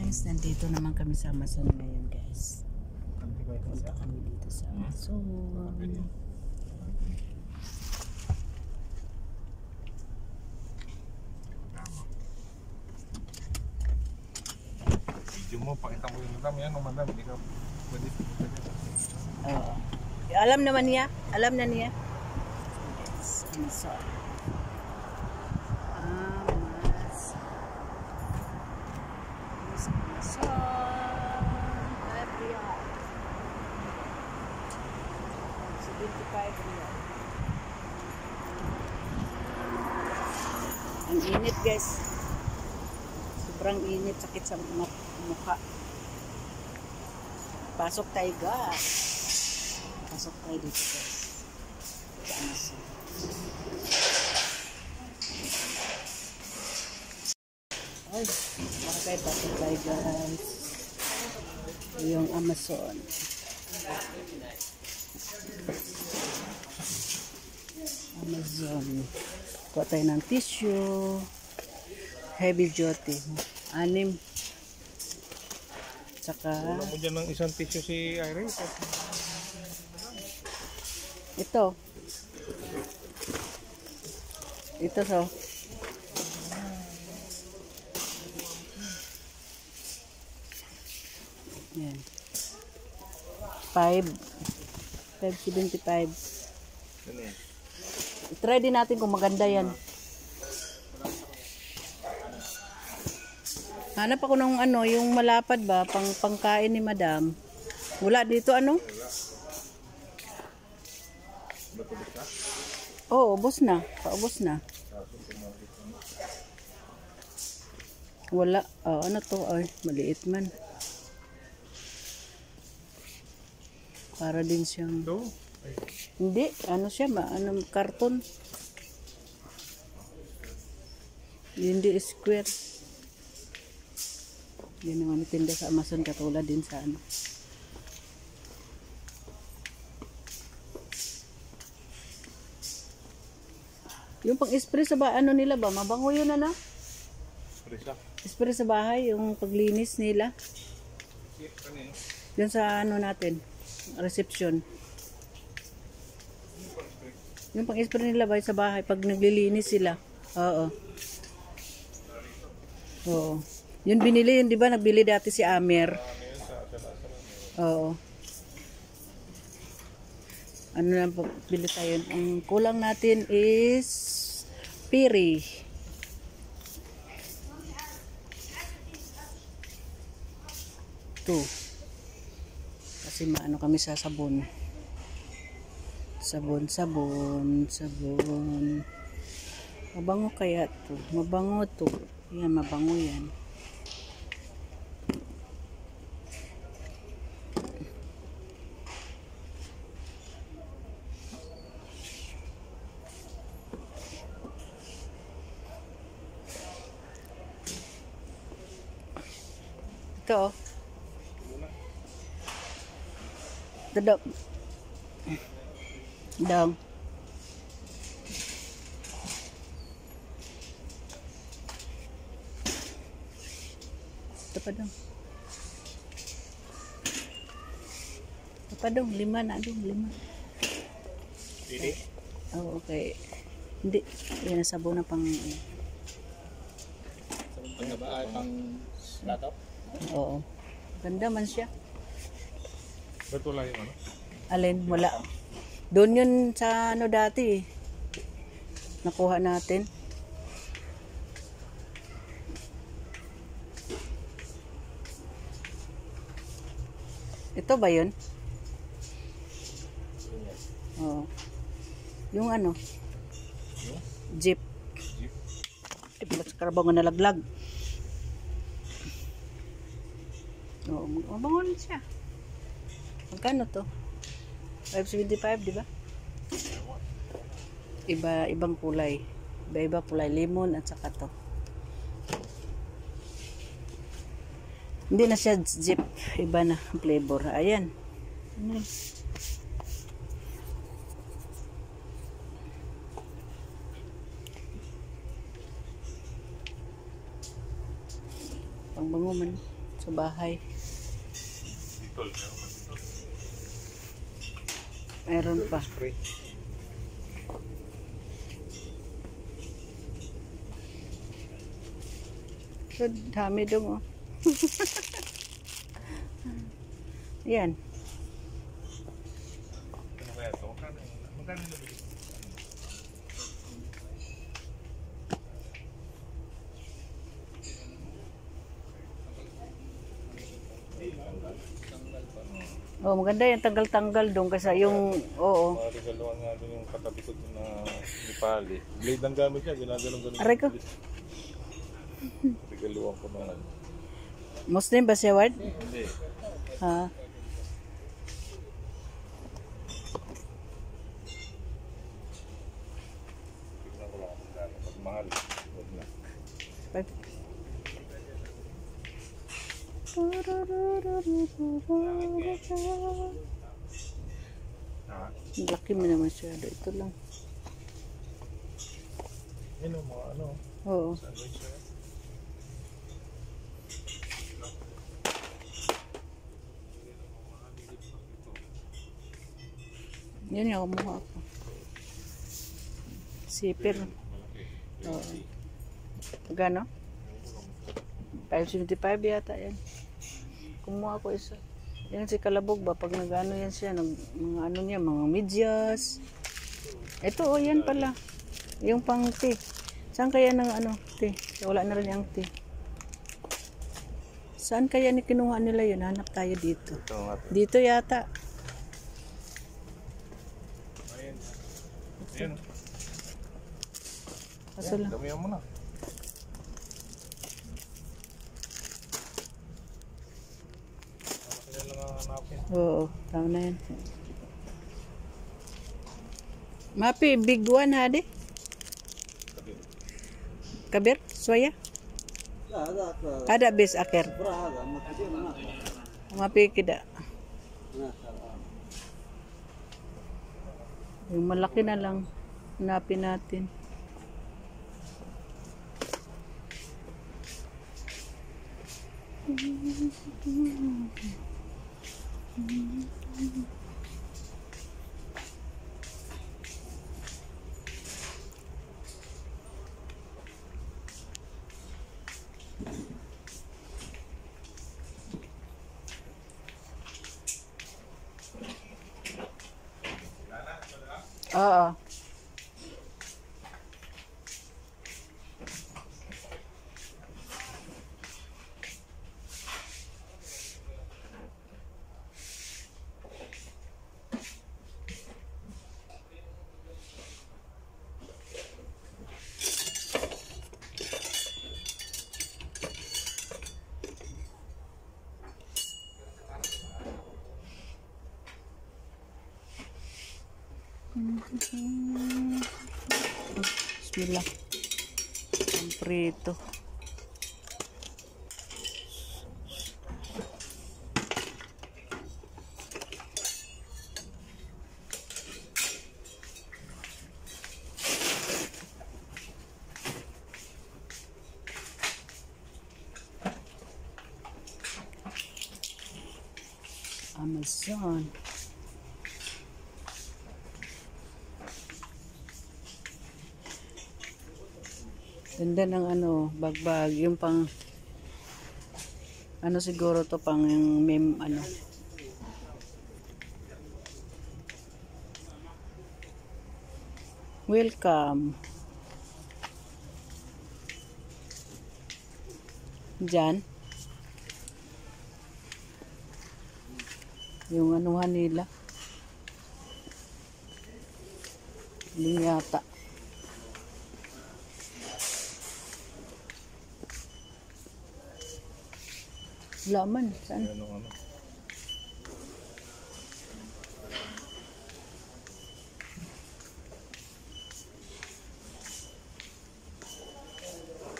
guys, nandito naman kami sa Amazon ngayon guys. Punta kami dito sa Amazon. Video mo, pakita mo yung madam yan, madam, hindi ka pwede. Oo. Alam naman niya, alam na niya. Yes, Amazon. Ang init guys, sobrang init, sakit sa mukha. Pasok tayo guys, pasok tayo dito guys sa Amazon. Ay, okay, pasok tayo guys, yung Amazon. Kuha tayo ng tissue, heavy duty, 6. Tsaka wala mo dyan ng isang tissue si Iris. ito so yan, 5.75. I-try din natin kung maganda yan. Hanap ako ng ano, yung malapad ba, pangkain ni madam. Wala dito ano? Oo, ubos na. Paubos na. Wala. Oh, ano to? Ay, maliit man. Para din siyang... Hindi, ano siya ba? Anong karton? Hindi square. Yan naman tinda sa Amazon, katulad din sa ano. Yung pang-spray sa ano nila ba? Mabango yun ano? Spray sa bahay, yung paglinis nila. Yan sa ano natin, reception. Yung pang-spray nila ba sa bahay pag naglilinis sila. Oo. Oo. Yun binili yun, di ba? Nagbili dati si Amer. Oo. Ano lang po, bili tayo. Ang kulang natin is piri. Ito. Kasi maano kami sa sabon. Sabon. Mabango kaya to. Mabango to. Yan, mabango yan. Ito. Dadok. Dong. Ito pa dong. Ito pa dong. 5 na dong. 5. Hindi? Oh, okay. Hindi. Yan ang sabon na pang... Sabon na ba? Ay, pang laptop? Oo. Ganda man siya. Ba't wala yung ano? Alin? Wala. Doon yun sa ano dati. Nakuha natin. Ito ba yun? Oo. Yung ano? Jeep. Ba't sa karabaw nga nalaglag? Oo. Mabangon siya. Magkano to? 5.75, di ba? Ibang kulay. Iba kulay, lemon at saka to. Hindi na siya zip, iba na flavor. Ayan. Ano? Pangbango man. sa bahay. Tol. Meron pa. Spray. So, dami dong oh. Yan. Ano kaya ito? Magkano nabili? Oh, maganda yung tanggal-tanggal dong kasi yung oo. Regaluhan nga doon yung katabi ko doon na ipali. Blade ang gamit niya, ginaganon-ganon. Aray ko. Regaluhan ko naman. Muslim ba si Ward? Hindi. Ha? Tignan ko lang kung magkano. Pag mahal, huwag na. Ah, Laki mo naman masyado. Ito lang. yun o, mga ano. Oo. Sandwich na yan. Yan yung kumuha ko. Sipir. Oo. Gano? 575 yata yan. Kumuha ko isa. Yan si Kalabog ba? Pag nag-ano yan siya, mga ano niya, mga medyas. Ito oh, yan pala. Yung pang tea. Saan kaya ng ano, tea? Wala na rin yung tea. Saan kaya ni kinuha nila yun? Hanap tayo dito. Ito nga. Dito yata. Ayan. Ayan. Kaso lang. Damihan mo na. Kaya lang hanapin. Oo, tama na yan. Mapi, big one hadi? Kabir, suaya? Ada bis akhir. Mapi kida. Yung malaki na lang. Hanapin natin. Oo. Bismillah. Ang prito. Amazon. Ganda ng ano, bagbag, yung pang ano siguro to pang yung meme ano. Welcome. Diyan. Yung anuhan nila. Hindi yata. Laman, saan? Ayan ang ano.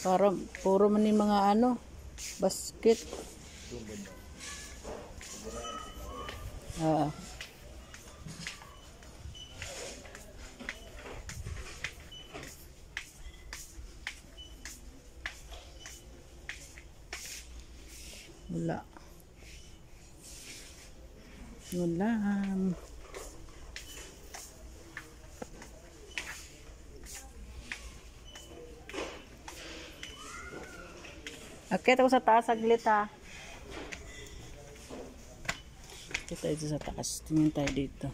Para puro man yung mga ano, basket. Ah. Wala. Wala. Akit ako sa taas saglit ha. Akit tayo sa taas. Tingin tayo dito.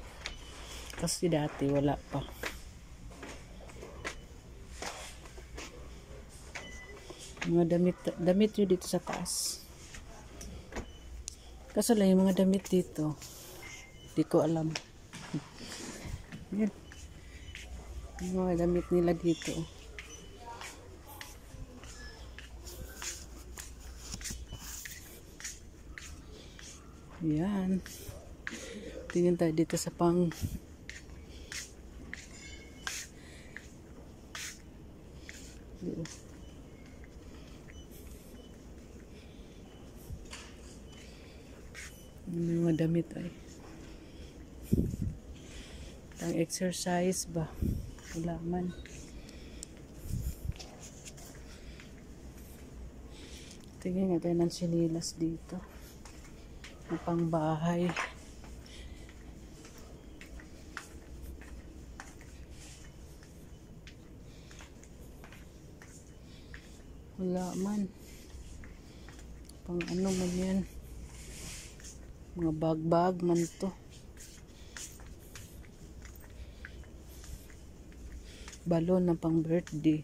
Kasi dati wala pa. Mga damit yun dito sa taas. Kaso lang yung mga damit dito. Di ko alam. Yan. Yung mga damit nila dito. Yan. Tingin tayo dito sa pang mga damit ay pang exercise ba? Wala man. Tingin nga tayo ng sinilas dito. Pang bahay. Wala man. Pang ano man yan. Mga bag man to. Balon na pang birthday.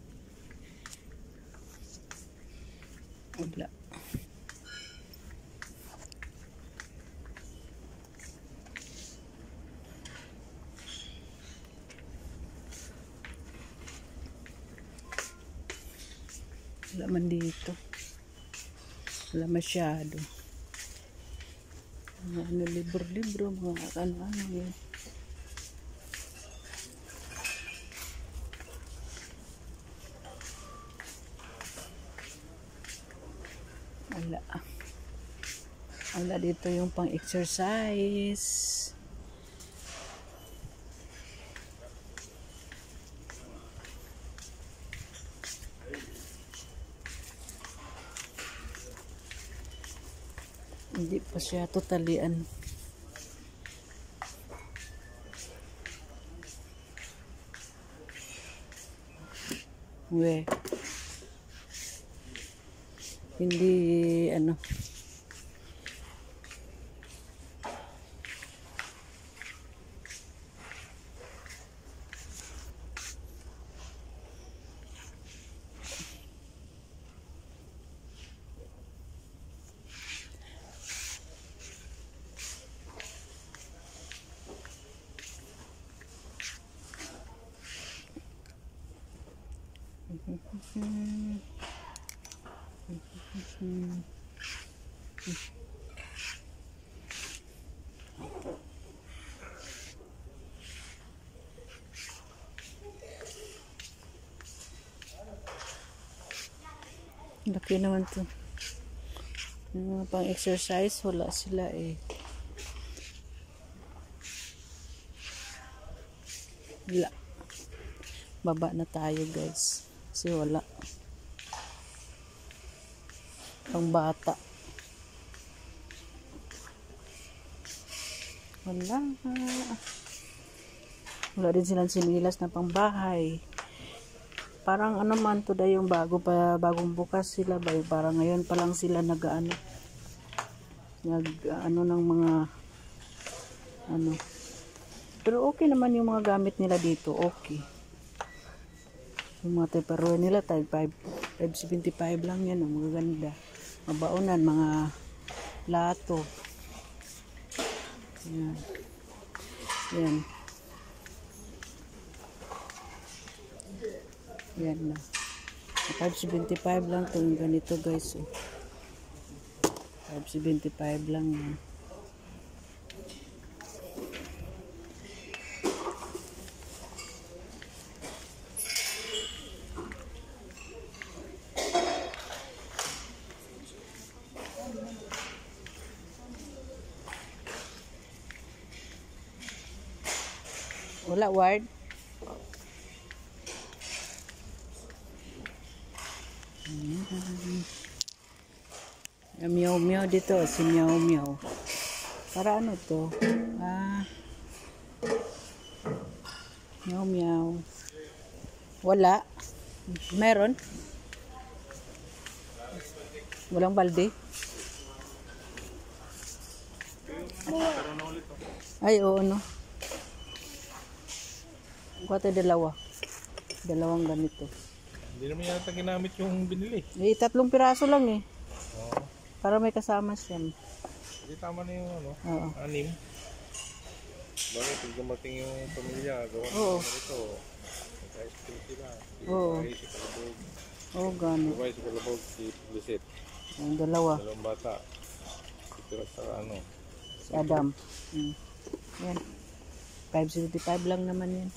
Wala. Wala man dito. Wala masyado. Mga ano, libro-libro, mga ano-ano yun. Wala. Wala dito yung pang exercise. Hindi pa siya totalian. Hindi ano. Laki naman to. Yung mga pang exercise wala sila eh. Wala. Baba na tayo guys. Kasi wala. Pang bata. Wala. Wala din silang sinilas na pang bahay. Parang ano man to dahil yung bagong bukas sila ba, parang ngayon pa lang sila nag ng mga ano. Pero okay naman yung mga gamit nila dito, okay. Yung mga tupperware nila type 575 lang yan, mga ganda. Mabaunan, mga lato. Yan. Yan. Yan na. 575 lang ito yung ganito guys. 575 lang yan. Wala word. Meow meow dito, si meow meow. Para ano to? Meow meow. Wala. Meron? Walang balde? Ay, oo, no. Kuha tayo dalawa. Dalawang ganito. Hindi naman yata ginamit yung binili. 3 piraso lang eh. Oo. Para may kasama siya. Hindi tama na yung ano, Oo. 6. Bakit pag dumating yung pamilya, gawa Oo. na ito. Mag-ice cream sila. Oo. Si Kalabog. Oo, gano'n. Sabay si Kalabog, si Publicit. Ang dalawa. Dalawang bata. Ito sa ano. Si Adam. Yan. 575 lang naman yan.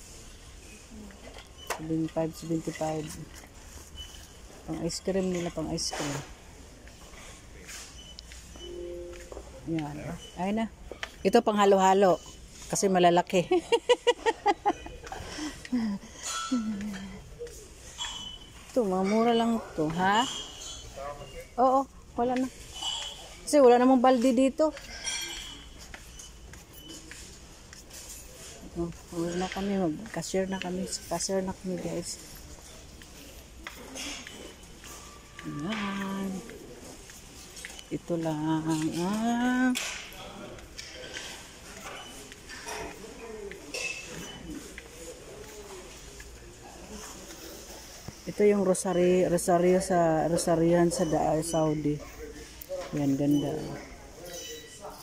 575. Pang ice cream nila, pang ice cream. Yan. Ay na. Ito pang halo-halo. Kasi malalaki. Ito, mamura lang ito. Ha? Oo, wala na. Kasi wala namang balde dito. Wala na kami, mag-cashier na kami. Cashier na kami, guys. Ayan. Ito lang. Ito yung rosaryo sa rosaryan sa Saudi. Yan, ganda.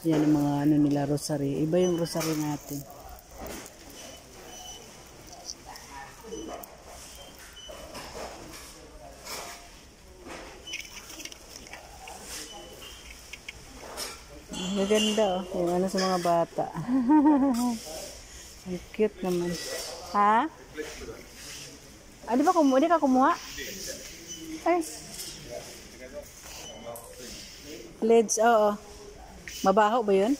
Yan ang mga ano nila, rosaryo. Iba yung rosaryo natin. Maganda oh. Yung ano sa mga bata. Ang cute naman. Ha? Di ba di ka kumuha? Ay. Pledge, oo. Mabaho ba yun?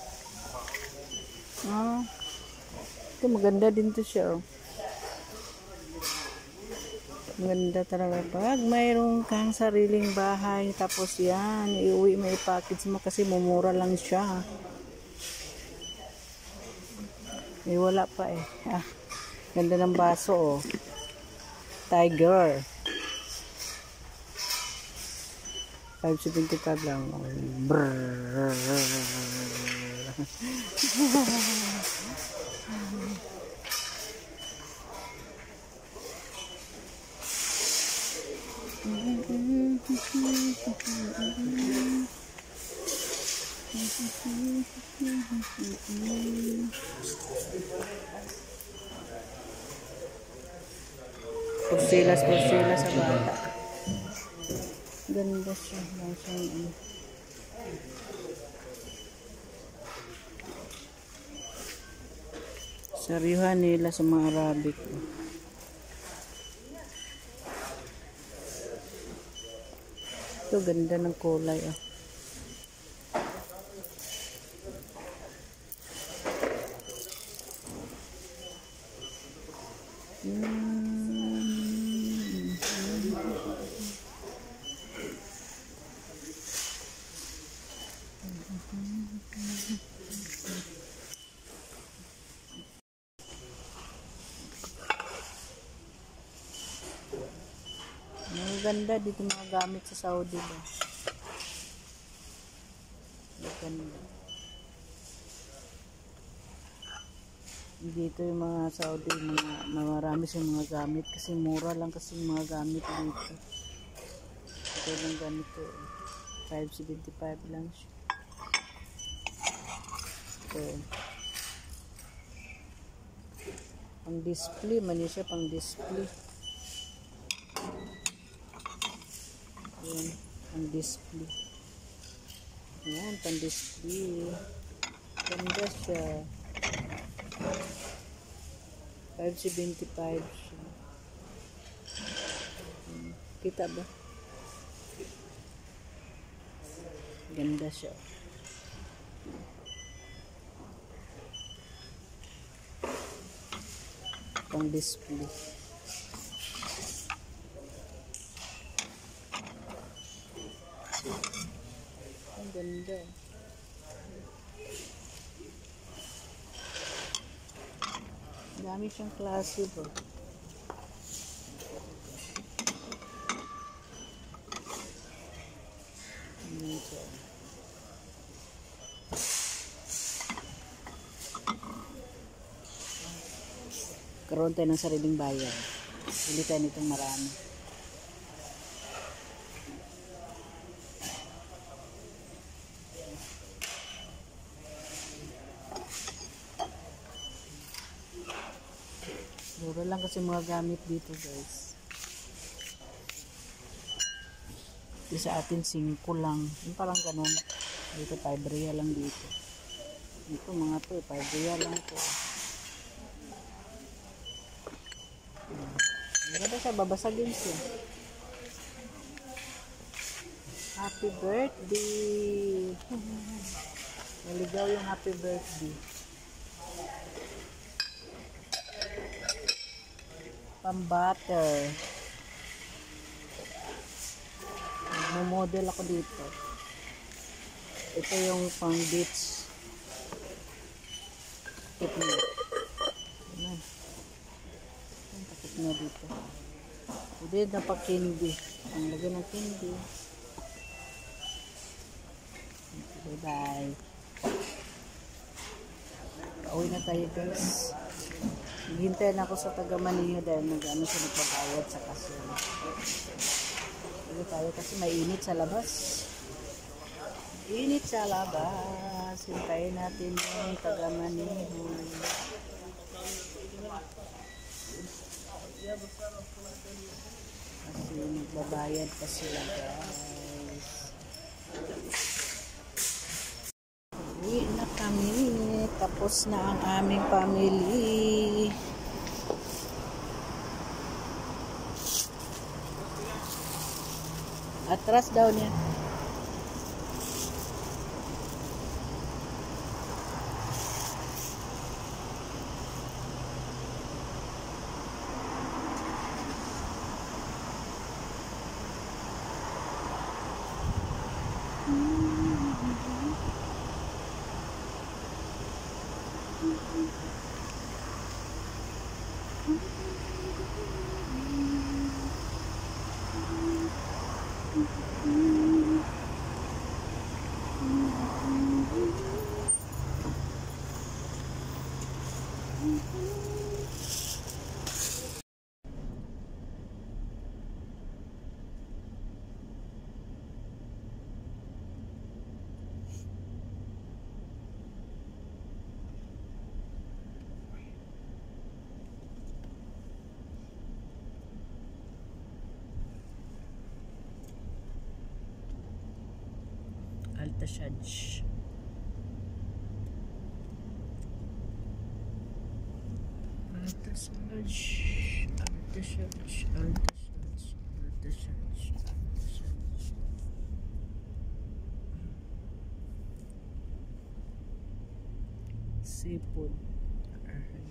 Ito maganda din to siya oh. Maganda talaga. Pag mayroon kang sariling bahay, tapos yan, iuwi mo, i-package mo kasi mumura lang siya. Eh, wala pa eh. Ganda ng baso oh. Tiger. 575 lang. Brrrr. Porsilas sa bata. Ganda siya. Sarihan nila sa mga Arabic. Ito ganda ng kulay oh. Ang ganda dito mga gamit sa Saudi ba. Ang ganda. Dito yung mga Saudi, marami siyang mga gamit kasi mura lang kasi yung mga gamit dito. Ito lang ganito. 575 lang siya. Ito. Pang display, mali siya pang display. Ayan, pang display. Ayan, pang display. Ganda siya. 575 siya. Kita ba? Ganda siya. Pang display. ganda. Dami siyang klase bro. Ayan siya. Karoon tayo ng sariling bayan. Hindi tayo nitong marami. Mura lang kasi mga gamit dito guys. Di sa atin 5 lang. Yung parang ganun. Dito 5 real lang dito. Dito mga to 5 real lang to. Maganda siya, babasagin siya. Happy birthday! Naligaw yung happy birthday. Pang-butter. Magmo-model ako dito. Ito yung pang-beach. Takip niya. Ayan. Ang takip niya dito. Pwede na pa-candy. Ang lagay ng candy. Bye-bye. Pauwi na tayo guys. Hihintay na ako sa taga Manila dahil nag-ano siya nagpapawad sa kasyon. Pauwi tayo kasi mainit sa labas. Init sa labas. Hintayin natin yung taga Manila. Kasi magbabayad pa sila guys. Uwi na kami. Tapos na ang aming family. Atras daw niya. Altasaj. Altasaj. Seafood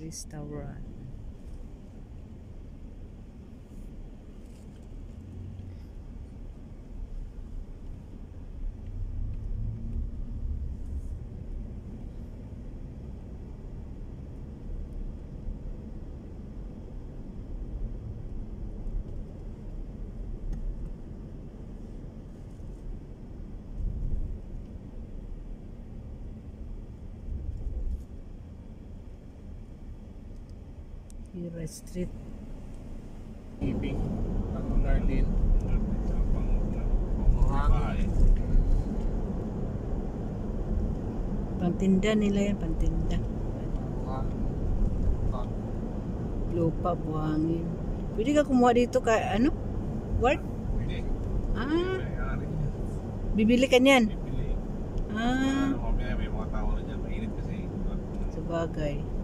restaurant. Hira Street. Ibig. Ang garden. Buhangin. Pantinda nila yan, pantinda. Lupa, buhangin. Pwede ka kumuha dito ka, ano? Work? Pwede. Ah, bibili ka niyan? Bibili. Ah, Mamaya may mga tao na dyan. Mainit kasi. sabagay.